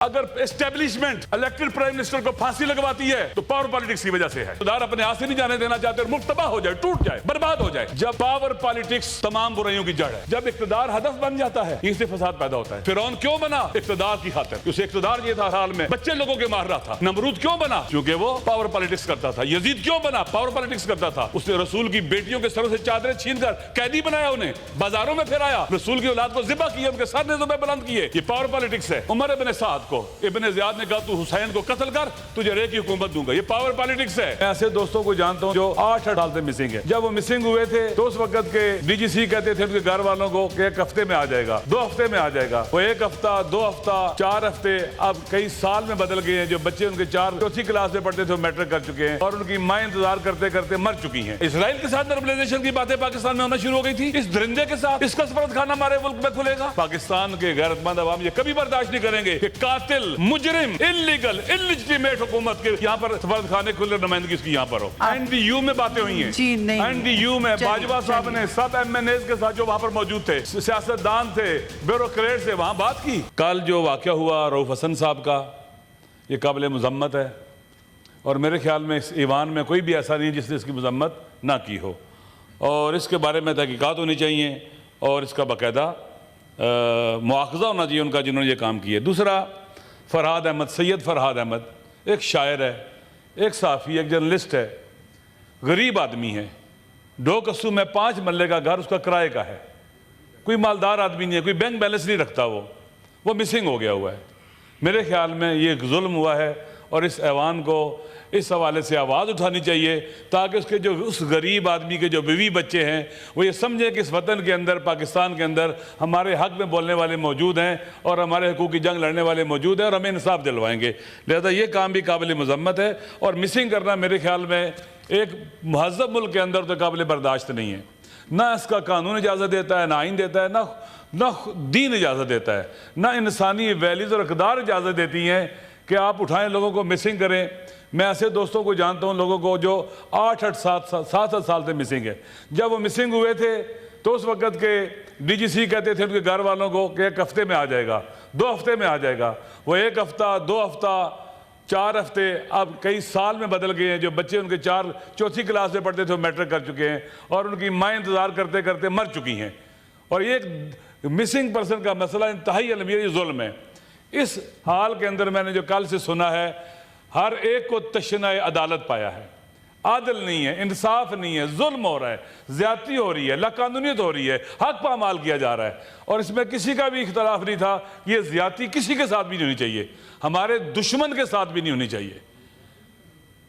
اگر establishment elected prime minister کو پھانسی لگواتی ہے تو پاور پالیٹکس کی وجہ سے ہے. اقتدار اپنے ہاتھ سے نہیں جانے دینا چاہتے اور ملک تباہ ہو جائے, ٹوٹ جائے, برباد ہو جائے. جب پاور پالیٹکس تمام برائیوں کی جڑ ہے, جب اقتدار ہدف بن جاتا ہے اس سے فساد پیدا ہوتا ہے. فرعون کیوں بنا؟ اقتدار کی خاطر. اسے اقتدار یہ تھا حال میں بچے لوگوں کے مار رہا تھا. نمرود کیوں بنا؟ کیونکہ وہ پاور پالیٹکس کرتا تھا. یزید کیوں بنا؟ پاور پالیٹکس کرتا تھا. اس نے رسول کی بیٹیوں کے سروں سے چادریں چھین کر قیدی بنایا, انہیں بازاروں میں پھرایا, رسول کی اولاد کو ذبح کیا, ان کے سر نیزوں پہ بلند کیے. یہ پاور پالیٹکس ہے. عمر ابن سعد کو ابن زیاد نے کہا تو حسین کو قتل کر, تجھے رے کی حکومت دوں گا. یہ پاور پالیٹکس ہے. میں ایسے دوستوں کو جانتا ہوں جو 8 سال سے مسنگ ہے. جب وہ مسنگ ہوئے تھے تو اس وقت کے ڈی جی سی کہتے تھے ان کے گھر والوں کو کہ 1 ہفتے میں آ جائے گا, 2 ہفتے میں آ جائے گا. وہ 1 ہفتہ, 2 ہفتہ, 4 ہفتے, اب کئی سال میں بدل گئے ہیں. جو بچے ان کے 4 کلاس میں پڑھتے تھے وہ میٹرک کر چکے ہیں اور ان کی مائیں انتظار کرتے کرتے مر چکی ہیں. اسرائیل کے ساتھ نارملائزیشن کی باتیں پاکستان میں ہونا شروع ہو گئی تھی. اس درندے کے ساتھ اس کا سفارت خانہ ہمارے ملک میں کھلے گا. پاکستان کے غیرت مند عوام یہ کبھی برداشت نہیں کریں گے کہ قاتل, مجرم, انلیگل, انلیجٹیمیٹ حکومت کے یہاں پر سفارت خانے کھلے, نمائندگی اس کی یہاں پر ہو. این ڈی یو میں باتیں ہوئی ہیں. این ڈی یو میں باجوہ صاحب نے سب ایم این ایز کے ساتھ جو وہاں پر موجود تھے, سیاستدان تھے, بیوروکریٹ سے, وہاں بات کی. کل جو واقعہ ہوا رؤوف حسن صاحب کا, یہ قابل مذمت ہے اور میرے خیال میں اس ایوان میں کوئی بھی ایسا نہیں جس نے اس کی مذمت نہ کی ہو, اور اس کے بارے میں تحقیقات ہونی چاہیے اور اس کا باقاعدہ مواخذہ ہونا چاہیے ان کا جنہوں نے یہ کام کیا. دوسرا, فرحاد احمد, سید فرحاد احمد ایک شاعر ہے, ایک صحافی, ایک جرنلسٹ ہے, غریب آدمی ہے. 2 قصو میں 5 مرلے کا گھر اس کا کرائے کا ہے, کوئی مالدار آدمی نہیں ہے, کوئی بینک بیلنس نہیں رکھتا. وہ مسنگ ہو گیا ہوا ہے. میرے خیال میں یہ ایک ظلم ہوا ہے اور اس ایوان کو اس حوالے سے آواز اٹھانی چاہیے تاکہ اس غریب آدمی کے جو بیوی بچے ہیں وہ یہ سمجھیں کہ اس وطن کے اندر, پاکستان کے اندر ہمارے حق میں بولنے والے موجود ہیں اور ہمارے حقوق کی جنگ لڑنے والے موجود ہیں اور ہمیں انصاف دلوائیں گے. لہذا یہ کام بھی قابل مذمت ہے اور مسنگ کرنا میرے خیال میں ایک مہذب ملک کے اندر تو قابل برداشت نہیں ہے. نہ اس کا قانون اجازت دیتا ہے, نہ آئین دیتا ہے, نہ دین اجازت دیتا ہے, نہ انسانی ویلیوز اور اقدار اجازت دیتی ہیں کہ آپ اٹھائیں لوگوں کو مسنگ کریں. میں ایسے دوستوں کو جانتا ہوں لوگوں کو جو 8 7 سال سے مسنگ ہے. جب وہ مسنگ ہوئے تھے تو اس وقت کے ڈی جی سی کہتے تھے ان کے گھر والوں کو کہ 1 ہفتے میں آ جائے گا, 2 ہفتے میں آ جائے گا. وہ 1 ہفتہ, 2 ہفتہ, 4 ہفتے, اب کئی سال میں بدل گئے ہیں. جو بچے ان کے 4 کلاس میں پڑھتے تھے وہ میٹرک کر چکے ہیں اور ان کی مائیں انتظار کرتے کرتے مر چکی ہیں. اور یہ مسنگ پرسن کا مسئلہ انتہائی المیہ ظلم ہے. اس حال کے اندر میں نے جو کل سے سنا ہے, ہر ایک کو تشنہ عدالت پایا ہے. عادل نہیں ہے, انصاف نہیں ہے, ظلم ہو رہا ہے, زیادتی ہو رہی ہے, لاقانونیت ہو رہی ہے, حق پامال کیا جا رہا ہے. اور اس میں کسی کا بھی اختلاف نہیں تھا. یہ زیادتی کسی کے ساتھ بھی نہیں ہونی چاہیے, ہمارے دشمن کے ساتھ بھی نہیں ہونی چاہیے.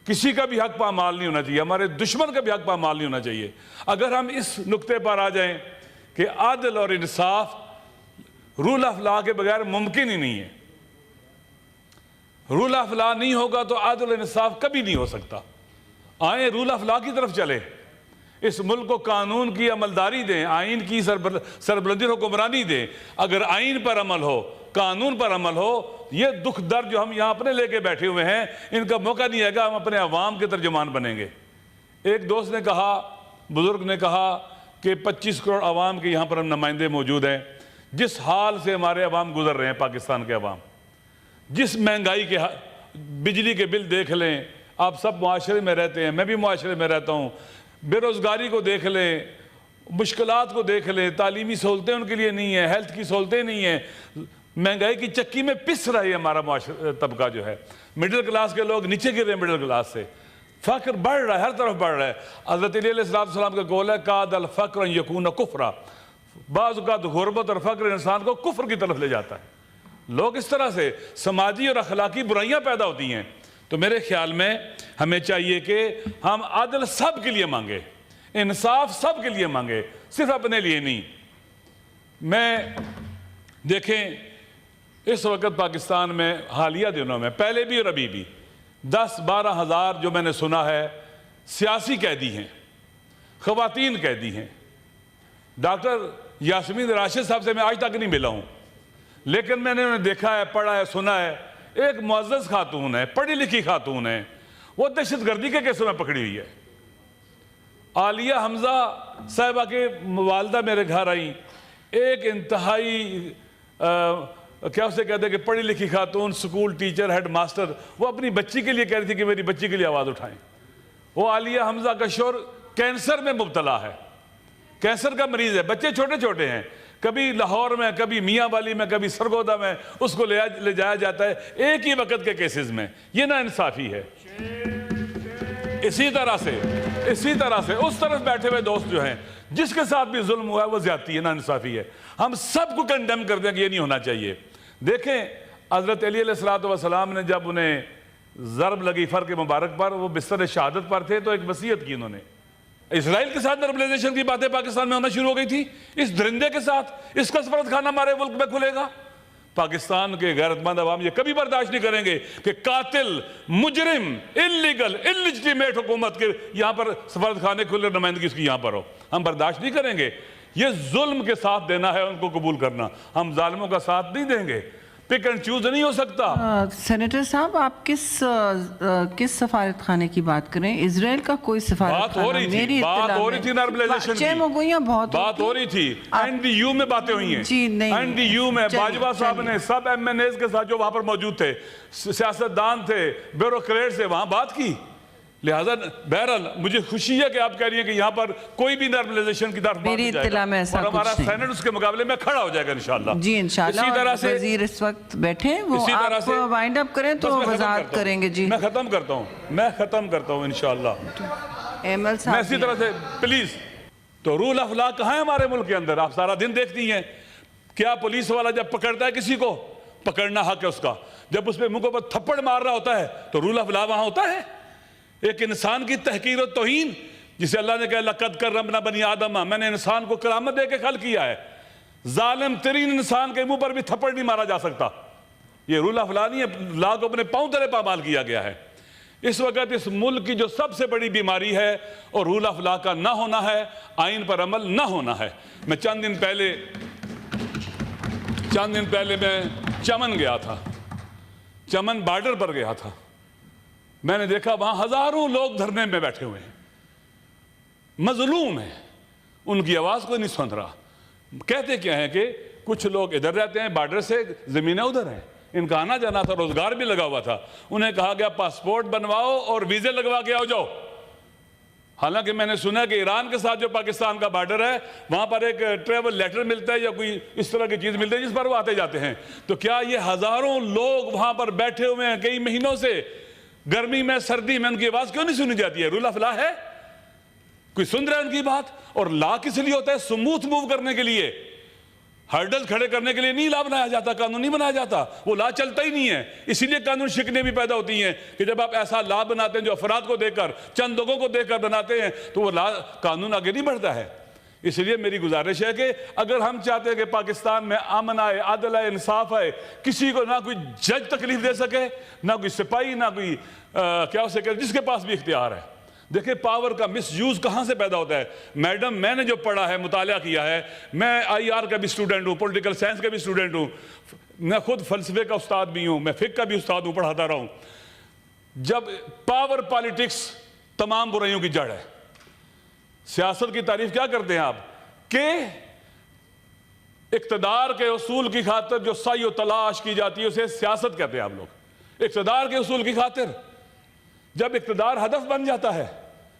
کسی کا بھی حق پامال نہیں ہونا چاہیے, ہمارے دشمن کا بھی حق پامال نہیں ہونا چاہیے. اگر ہم اس نقطے پر آ جائیں کہ عدل اور انصاف رول آف لا کے بغیر ممکن ہی نہیں ہے, رول آف لا نہیں ہوگا تو عدل و انصاف کبھی نہیں ہو سکتا. آئیں رول آف لا کی طرف چلیں, اس ملک کو قانون کی عملداری دیں, آئین کی سربلندی حکمرانی دیں. اگر آئین پر عمل ہو, قانون پر عمل ہو, یہ دکھ درد جو ہم یہاں اپنے لے کے بیٹھے ہوئے ہیں ان کا موقع نہیں ہے گا ہم اپنے عوام کے ترجمان بنیں گے. ایک دوست نے کہا, بزرگ نے کہا کہ 25 کروڑ عوام کے یہاں پر ہم نمائندے موجود ہیں. جس حال سے ہمارے عوام گزر رہے ہیں, پاکستان کے عوام, جس مہنگائی کے, بجلی کے بل دیکھ لیں, آپ سب معاشرے میں رہتے ہیں, میں بھی معاشرے میں رہتا ہوں, بے روزگاری کو دیکھ لیں, مشکلات کو دیکھ لیں, تعلیمی سہولتیں ان کے لیے نہیں ہیں, ہیلتھ کی سہولتیں نہیں ہیں, مہنگائی کی چکی میں پس رہا ہے ہمارا معاشرہ طبقہ جو ہے. مڈل کلاس کے لوگ نیچے گر رہے ہیں, مڈل کلاس سے فقر بڑھ رہا ہے, ہر طرف بڑھ رہا ہے. حضرت علی علیہ السلام کا قول ہے, قاد الفقر ان یکون کفرا. بعض اوقات غربت اور فقر انسان کو کفر کی طرف لے جاتا ہے. لوگ اس طرح سے سماجی اور اخلاقی برائیاں پیدا ہوتی ہیں. تو میرے خیال میں ہمیں چاہیے کہ ہم عدل سب کے لیے مانگے, انصاف سب کے لیے مانگے, صرف اپنے لیے نہیں. میں دیکھیں اس وقت پاکستان میں حالیہ دنوں میں, پہلے بھی اور ابھی بھی, 10-12 ہزار جو میں نے سنا ہے سیاسی قیدی ہیں, خواتین قیدی ہیں. ڈاکٹر یاسمین راشد صاحب سے میں آج تک نہیں ملا ہوں, لیکن میں نے انہیں دیکھا ہے, پڑھا ہے, سنا ہے. ایک معزز خاتون ہے, پڑھی لکھی خاتون ہے, وہ دہشت گردی کے کیسوں میں پکڑی ہوئی ہے. عالیہ حمزہ صاحبہ کے والدہ میرے گھر آئیں, ایک انتہائی کیا اسے کہتے ہیں کہ پڑھی لکھی خاتون، سکول ٹیچر، ہیڈ ماسٹر، وہ اپنی بچی کے لیے کہہ رہی تھی کہ میری بچی کے لیے آواز اٹھائیں۔ وہ عالیہ حمزہ کا شور کینسر میں مبتلا ہے، کینسر کا مریض ہے، بچے چھوٹے چھوٹے ہیں، کبھی لاہور میں، کبھی میاں والی میں، کبھی سرگودا میں اس کو لے جایا جاتا ہے ایک ہی وقت کے کیسز میں۔ یہ نا انصافی ہے۔ اسی طرح سے اس طرف بیٹھے ہوئے دوست جو ہیں، جس کے ساتھ بھی ظلم ہوا ہے وہ زیادتی ہے، نا انصافی ہے۔ ہم سب کو کنڈیم کر دیں کہ یہ نہیں ہونا چاہیے۔ دیکھیں حضرت علی علیہ السلام نے جب انہیں ضرب لگی فر کے مبارک پر، وہ بستر شہادت پر تھے، تو ایک وصیت کی انہوں نے۔ اسرائیل کے ساتھ نارملائزیشن کی باتیں پاکستان میں ہونا شروع ہو گئی تھی، اس درندے کے ساتھ، اس کا سفارت خانہ ہمارے ملک میں کھلے گا۔ پاکستان کے غیرت مند عوام یہ کبھی برداشت نہیں کریں گے کہ قاتل، مجرم، انلیگل، انلیجٹیمیٹ حکومت کے یہاں پر سفارت خانے کھلے، نمائندگی اس کی یہاں پر ہو۔ ہم برداشت نہیں کریں گے۔ یہ ظلم کے ساتھ دینا ہے، ان کو قبول کرنا۔ ہم ظالموں کا ساتھ نہیں دیں گے۔ پک اینڈ چوز نہیں ہو سکتا۔ سینیٹر صاحب، آپ کس سفارت خانے کی بات کریں؟ اسرائیل کا کوئی سفارت خانہ؟ بات ہو رہی تھی نارملائزیشن کی، بات ہو رہی تھی، NDU میں باتیں ہوئی ہیں۔ جی نہیں، NDU میں باجوہ صاحب نے سب MNAs کے ساتھ جو وہاں پر موجود تھے، سیاستدان تھے، بیوروکریٹ سے، وہاں بات کی۔ لہذا بہرحال مجھے خوشی ہے کہ آپ کہہ رہی ہیں کہ یہاں پر کوئی بھی نارملائزیشن کی طرف بات نہیں جائے گا، اور ہمارا سینٹ اس کے مقابلے میں کھڑا ہو جائے گا انشاءاللہ۔ جی انشاءاللہ۔ اسی طرح سے وزیر اس وقت بیٹھے، وہ آپ وائنڈ اپ کریں تو وضاحت کریں گے۔ جی میں ختم کرتا ہوں انشاءاللہ۔ ایمل صاحب، میں اسی طرح سے پلیز، تو رول آف لا کہاں ہے ہمارے ملک کے اندر؟ آپ سارا دن دیکھتی ہیں، کیا پولیس والا جب پکڑتا ہے کسی کو، پکڑنا حق ہے اس کا، جب اس پہ منہ پر تھپڑ مار رہا ہوتا ہے تو رول آف لا وہاں ہوتا ہے؟ ایک انسان کی تحقیر و توہین، جسے اللہ نے کہا لَقَدْ كَرَّمْنَا بَنِي آدَمَ، میں نے انسان کو کرامت دے کے خلق کیا ہے۔ ظالم ترین انسان کے منہ پر بھی تھپڑ نہیں مارا جا سکتا۔ یہ رول آف لا نہیں ہے، لا کو اپنے پاؤں تلے پامال کیا گیا ہے۔ اس وقت اس ملک کی جو سب سے بڑی بیماری ہے اور رول آف لا کا نہ ہونا ہے، آئین پر عمل نہ ہونا ہے۔ میں چند دن پہلے میں چمن گیا تھا، چمن بارڈر پر گیا تھا۔ میں نے دیکھا وہاں ہزاروں لوگ دھرنے میں بیٹھے ہوئے ہیں، مظلوم ہیں، ان کی آواز کوئی نہیں سن رہا۔ کہتے کیا ہیں کہ کچھ لوگ ادھر رہتے ہیں، بارڈر سے زمینیں ادھر ہیں، ان کا آنا جانا تھا، روزگار بھی لگا ہوا تھا، انہیں کہا گیا پاسپورٹ بنواؤ اور ویزے لگوا کے آؤ جاؤ۔ حالانکہ میں نے سنا کہ ایران کے ساتھ جو پاکستان کا بارڈر ہے، وہاں پر ایک ٹریول لیٹر ملتا ہے یا کوئی اس طرح کی چیز ملتی ہے جس پر وہ آتے جاتے ہیں۔ تو کیا یہ ہزاروں لوگ وہاں پر بیٹھے ہوئے ہیں کئی مہینوں سے، گرمی میں سردی میں، ان کی آواز کیوں نہیں سنی جاتی ہے؟ رول آف لا ہے؟ کوئی سن رہا ہے ان کی بات؟ اور لا کس لیے ہوتا ہے؟ سموتھ موو کرنے کے لیے، ہرڈل کھڑے کرنے کے لیے نہیں لا بنایا جاتا، قانون نہیں بنایا جاتا، وہ لا چلتا ہی نہیں ہے۔ اسی لیے قانون شکنیں بھی پیدا ہوتی ہیں کہ جب آپ ایسا لا بناتے ہیں جو افراد کو دیکھ کر، چند لوگوں کو دیکھ کر بناتے ہیں، تو وہ لا قانون آگے نہیں بڑھتا ہے۔ اس لیے میری گزارش ہے کہ اگر ہم چاہتے ہیں کہ پاکستان میں امن آئے، عدل آئے، انصاف آئے، کسی کو نہ کوئی جج تکلیف دے سکے، نہ کوئی سپاہی، نہ کوئی کیا اسے کہتے ہیں، جس کے پاس بھی اختیار ہے۔ دیکھیں پاور کا مس یوز کہاں سے پیدا ہوتا ہے؟ میڈم، میں نے جو پڑھا ہے، مطالعہ کیا ہے، میں IR کا بھی اسٹوڈنٹ ہوں، پولیٹیکل سائنس کا بھی اسٹوڈنٹ ہوں، میں خود فلسفے کا استاد بھی ہوں، میں فقہ کا بھی استاد ہوں، پڑھاتا رہا ہوں۔ جب پاور پالیٹکس تمام برائیوں کی جڑ ہے، سیاست کی تعریف کیا کرتے ہیں آپ کہ اقتدار کے اصول کی خاطر جو سعی و تلاش کی جاتی ہے اسے سیاست کہتے ہیں آپ لوگ۔ اقتدار کے اصول کی خاطر جب اقتدار ہدف بن جاتا ہے،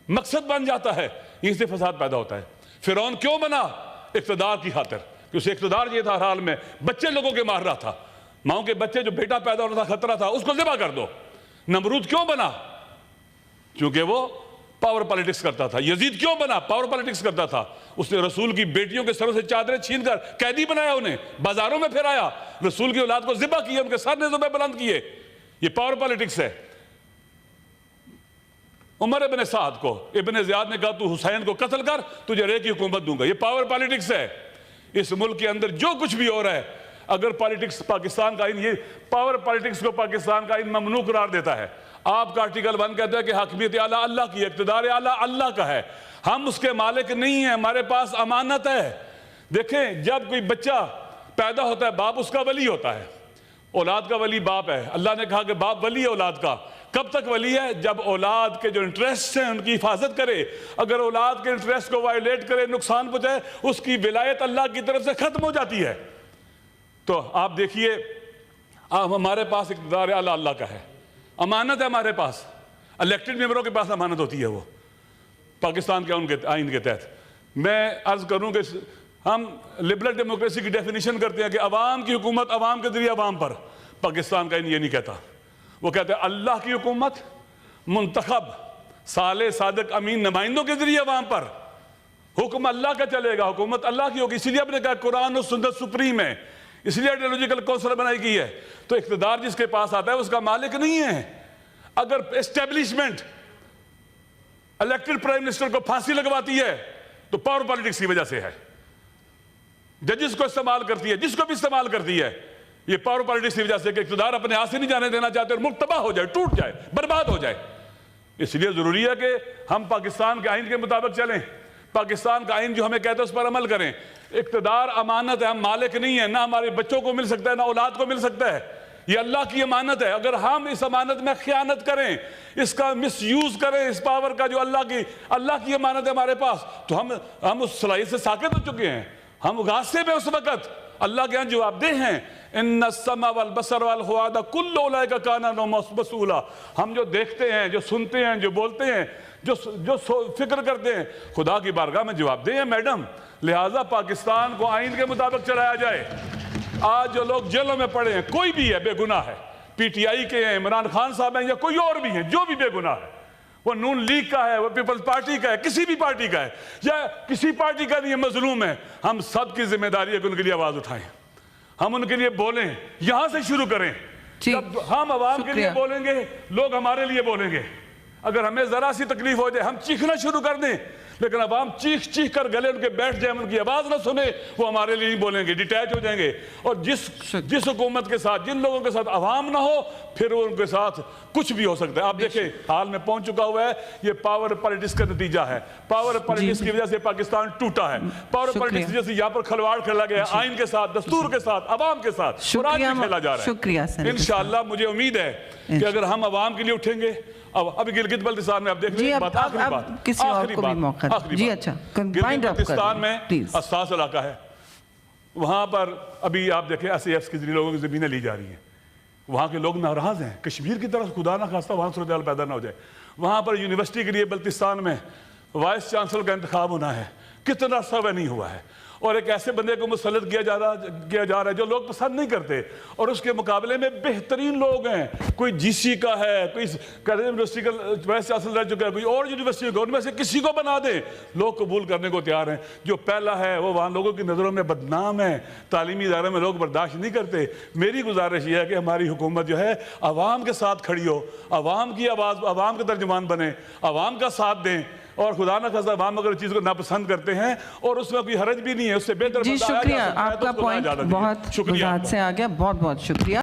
مقصد بن جاتا ہے، یہیں سے فساد پیدا ہوتا ہے۔ فرعون کیوں بنا؟ اقتدار کی خاطر، کہ اسے اقتدار یہ تھا، ہر حال میں بچے لوگوں کے مار رہا تھا، ماؤں کے بچے جو بیٹا پیدا ہو رہا تھا خطرہ تھا، اس کو ذبح کر دو۔ نمرود کیوں بنا؟ چونکہ وہ پاور پالیٹکس کرتا تھا۔ یزید کیوں بنا؟ پاور پالیٹکس کرتا تھا، اس نے رسول کی بیٹیوں کے سروں سے چادریں چھین کر قیدی بنایا، انہیں بازاروں میں پھرایا، رسول کی اولاد کو ذبح کیا، ان کے سر نیزوں پہ بلند کیے۔ یہ پاور پالیٹکس ہے۔ عمر ابن سعد کو ابن زیاد نے کہا تو حسین کو قتل کر، تجھے رے کی حکومت دوں گا۔ یہ پاور پالیٹکس ہے۔ اس ملک کے اندر جو کچھ بھی ہو رہا ہے، اگر پالیٹکس پاکستان کا آئین، یہ پاور پالیٹکس کو پاکستان کا آئین ممنوع قرار دیتا ہے۔ آپ کا آرٹیکل 1 کہتا ہے کہ حاکمیت اعلیٰ اللہ کی ہے، اقتدار اعلیٰ اللہ کا ہے، ہم اس کے مالک نہیں ہیں، ہمارے پاس امانت ہے۔ دیکھیں جب کوئی بچہ پیدا ہوتا ہے، باپ اس کا ولی ہوتا ہے، اولاد کا ولی باپ ہے۔ اللہ نے کہا کہ باپ ولی ہے اولاد کا۔ کب تک ولی ہے؟ جب اولاد کے جو انٹریسٹ ہیں ان کی حفاظت کرے۔ اگر اولاد کے انٹریسٹ کو وائلیٹ کرے، نقصان پہنچائے، اس کی ولایت اللہ کی طرف سے ختم ہو جاتی ہے۔ تو آپ دیکھیے ہمارے پاس اقتدار اللہ اللہ کا ہے, امانت ہے ہمارے پاس, الیکٹڈ ممبروں کے پاس امانت ہوتی ہے وہ پاکستان کے ان کے آئین کے تحت. میں عرض کروں کہ ہم لبرل ڈیموکریسی کی ڈیفینیشن کرتے ہیں کہ عوام کی حکومت عوام کے ذریعے عوام پر. پاکستان کا یہ نہیں کہتا, وہ کہتے ہیں اللہ کی حکومت منتخب صالح صادق امین نمائندوں کے ذریعے عوام پر. حکم اللہ کا چلے گا, حکومت اللہ کی ہوگی. اسی لیے آپ نے کہا قرآن و سنت سپریم ہے, اس لیے آئیڈیالوجیکل کونسل بنائی گئی ہے. تو اقتدار جس کے پاس آتا ہے اس کا مالک نہیں ہے. اگر اسٹیبلشمنٹ الیکٹڈ پرائم منسٹر کو پھانسی لگواتی ہے تو پاور پالیٹکس کی وجہ سے ہے. ججز کو استعمال کرتی ہے, جس کو بھی استعمال کرتی ہے, یہ پاور پالیٹکس کی وجہ سے کہ اقتدار اپنے ہاتھ سے نہیں جانے دینا چاہتے اور ملک تباہ ہو جائے, ٹوٹ جائے, برباد ہو جائے. اس لیے ضروری ہے کہ ہم پاکستان کے آئین کے مطابق چلیں, پاکستان کا آئین جو ہمیں کہتا ہے اس پر عمل کریں. اقتدار امانت ہے, ہم مالک نہیں ہیں, نہ ہمارے بچوں کو مل سکتا ہے نہ اولاد کو مل سکتا ہے. یہ اللہ کی امانت ہے. اگر ہم اس امانت میں خیانت کریں, اس کا مس یوز کریں, اس پاور کا جو اللہ کی امانت ہے ہمارے پاس, تو ہم اس صلاحیت سے ساقط ہو چکے ہیں. ہم غاصے میں اس وقت اللہ کے ہاں جواب دہ ہیں. ان السمع والبصر والفؤاد کل اولئک کان عنہ مسئولا. ہم جو دیکھتے ہیں, جو سنتے ہیں, جو بولتے ہیں, جو فکر کرتے ہیں, خدا کی بارگاہ میں جواب دہ ہیں میڈم. لہٰذا پاکستان کو آئین کے مطابق چلایا جائے. آج جو لوگ جیلوں میں پڑے ہیں, کوئی بھی ہے بے گناہ ہے, پی ٹی آئی کے ہیں, عمران خان صاحب ہیں, یا کوئی اور بھی ہیں, جو بھی بے گناہ ہے, وہ نون لیگ کا ہے, وہ پیپلز پارٹی کا ہے, کسی بھی پارٹی کا ہے, یا کسی پارٹی کا نہیں مظلوم ہے, ہم سب کی ذمہ داری ہے کہ ان کے لیے آواز اٹھائیں, ہم ان کے لیے بولیں. یہاں سے شروع کریں. جب ہم عوام کے لیے بولیں گے, لوگ ہمارے لیے بولیں گے. اگر ہمیں ذرا سی تکلیف ہو جائے, ہم چیخنا شروع کر دیں, لیکن عوام چیخ کر گلے ان کے بیٹھ جائیں, ان کی آواز نہ سنے, وہ ہمارے لیے نہیں بولیں گے, ڈیٹیچ ہو جائیں گے. اور جس حکومت کے ساتھ, جن لوگوں کے ساتھ عوام نہ ہو, پھر وہ ان کے ساتھ کچھ بھی ہو سکتا ہے. آپ دیکھیں حال میں پہنچ چکا ہوا ہے, یہ پاور پالیٹکس کا نتیجہ ہے. پاور پالیٹکس کی وجہ سے پاکستان ٹوٹا ہے. پاور پالیٹکس کی وجہ سے یہاں پر کھلواڑ کھیلا گیا, آئین کے ساتھ, دستور کے ساتھ, عوام کے ساتھ, اور آج بھی کھیلا جا رہا ہے. انشاءاللہ مجھے امید ہے کہ اگر ہم عوام کے لیے اٹھیں گے. ابھی گلگت بلتستان میں آپ دیکھ لیں, آخری بات, گلگت بلتستان میں حساس علاقہ ہے. وہاں پر ابھی آپ دیکھیں ایسے ایفس کے ذریعے لوگوں کی زمینیں لی جا رہی ہیں. وہاں کے لوگ ناراض ہیں. کشمیر کی طرف خدا نہ خواستہ وہاں صورتحال پیدا نہ ہو جائے. وہاں پر یونیورسٹی کے لیے بلتستان میں وائس چانسلر کا انتخاب ہونا ہے. کتنا سوے نہیں ہوا ہے, اور ایک ایسے بندے کو مسلط کیا جا رہا ہے جو لوگ پسند نہیں کرتے, اور اس کے مقابلے میں بہترین لوگ ہیں. کوئی جی سی کا ہے, کوئی یونیورسٹی کا وائس چانسلر رہ چکا ہے, کوئی اور یونیورسٹی کا, ان میں سے کسی کو بنا دیں, لوگ قبول کرنے کو تیار ہیں. جو پہلا ہے وہ وہاں لوگوں کی نظروں میں بدنام ہے, تعلیمی ادارے میں لوگ برداشت نہیں کرتے. میری گزارش یہ ہے کہ ہماری حکومت جو ہے عوام کے ساتھ کھڑی ہو, عوام کی آواز, عوام کے ترجمان بنے, عوام کا ساتھ دیں. اور خدا نہ خواستہ عوام اگر چیز کو ناپسند کرتے ہیں اور اس میں کوئی حرج بھی نہیں ہے, اس سے بہتر. جی شکریہ, آپ کا پوائنٹ بہت وضاحت سے آ گیا, بہت بہت شکریہ.